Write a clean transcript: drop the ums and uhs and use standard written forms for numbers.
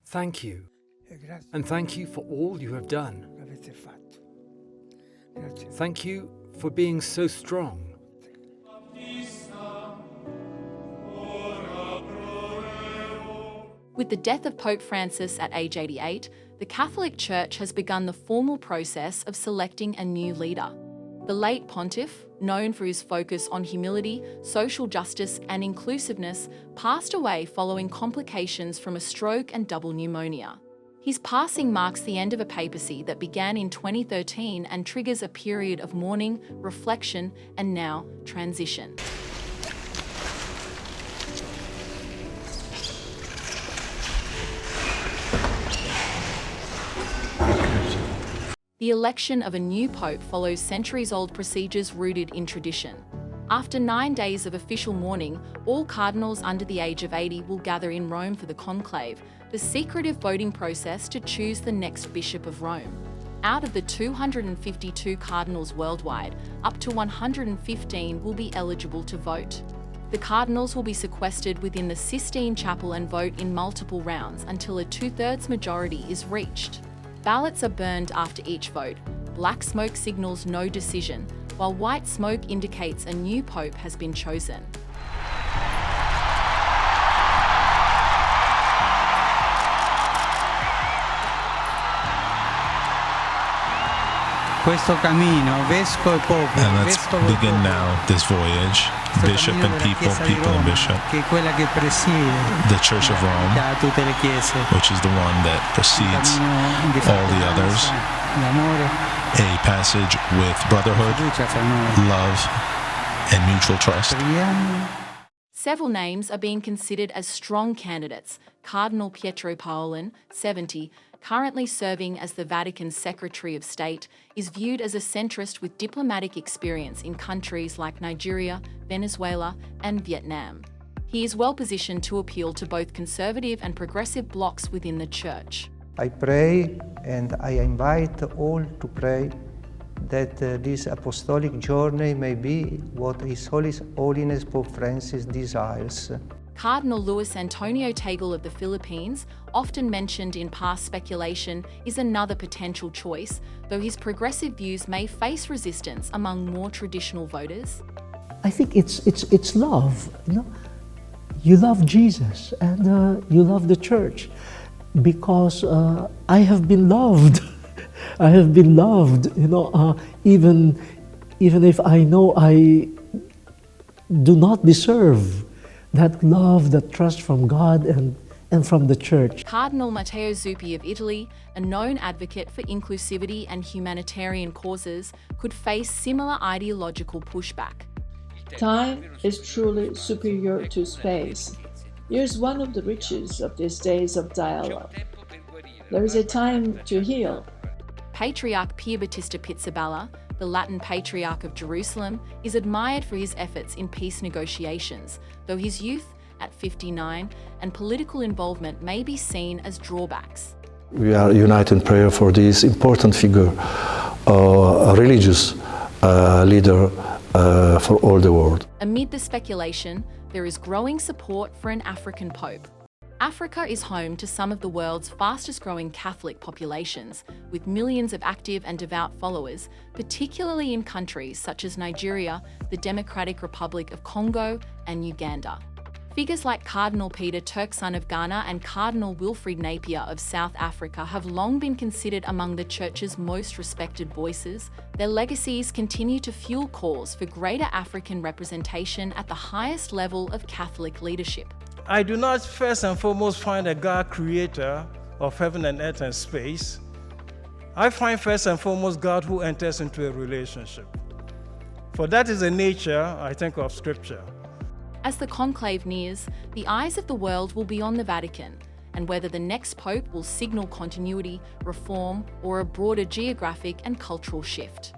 Thank you, e grazie and thank you for all you have done. che avete fatto. Grazie. Thank you for being so strong. With the death of Pope Francis at age 88, the Catholic Church has begun the formal process of selecting a new leader. The late pontiff, known for his focus on humility, social justice and inclusiveness, passed away following complications from a stroke and double pneumonia. His passing marks the end of a papacy that began in 2013 and triggers a period of mourning, reflection, and now transition. The election of a new pope follows centuries-old procedures rooted in tradition. After 9 days of official mourning, all cardinals under the age of 80 will gather in Rome for the conclave, the secretive voting process to choose the next Bishop of Rome. Out of the 252 cardinals worldwide, up to 115 will be eligible to vote. The cardinals will be sequestered within the Sistine Chapel and vote in multiple rounds until a 2/3 majority is reached. Ballots are burned after each vote. Black smoke signals no decision, while white smoke indicates a new pope has been chosen. Questo cammino, vescovo e popolo, And let's begin now this voyage, bishop and people, people and bishop, che è quella che presiede the Church of Rome, tutte le chiese, which is the one that precedes all the others, l'amore, a passage with brotherhood, fiducia fra noi. love, and mutual trust. Several names are being considered as strong candidates. Cardinal Pietro Parolin, 70, currently serving as the Vatican's Secretary of State, is viewed as a centrist with diplomatic experience in countries like Nigeria, Venezuela, and Vietnam. He is well positioned to appeal to both conservative and progressive blocs within the Church. I pray and I invite all to pray that this apostolic journey may be what His Holiness Pope Francis desires. Cardinal Luis Antonio Tagle of the Philippines, often mentioned in past speculation, is another potential choice, though his progressive views may face resistance among more traditional voters. I think it's love. You love Jesus and you love the Church because I have been loved. I have been loved. Even if I know I do not deserve that love, that trust from God and from the Church. Cardinal Matteo Zuppi of Italy, a known advocate for inclusivity and humanitarian causes, could face similar ideological pushback. Time is truly superior to space. Here's one of the riches of these days of dialogue. There is a time to heal. Patriarch Pier Battista Pizzaballa, the Latin Patriarch of Jerusalem, is admired for his efforts in peace negotiations, though his youth, at 59, and political involvement may be seen as drawbacks. We are united in prayer for this important figure, a religious leader for all the world. Amid the speculation, there is growing support for an African pope. Africa is home to some of the world's fastest-growing Catholic populations, with millions of active and devout followers, particularly in countries such as Nigeria, the Democratic Republic of Congo, and Uganda. Figures like Cardinal Peter Turkson of Ghana and Cardinal Wilfrid Napier of South Africa have long been considered among the Church's most respected voices. Their legacies continue to fuel calls for greater African representation at the highest level of Catholic leadership. I do not first and foremost find a God creator of heaven and earth and space. I find first and foremost God who enters into a relationship. For that is the nature, I think, of Scripture. As the conclave nears, the eyes of the world will be on the Vatican, and whether the next pope will signal continuity, reform, or a broader geographic and cultural shift.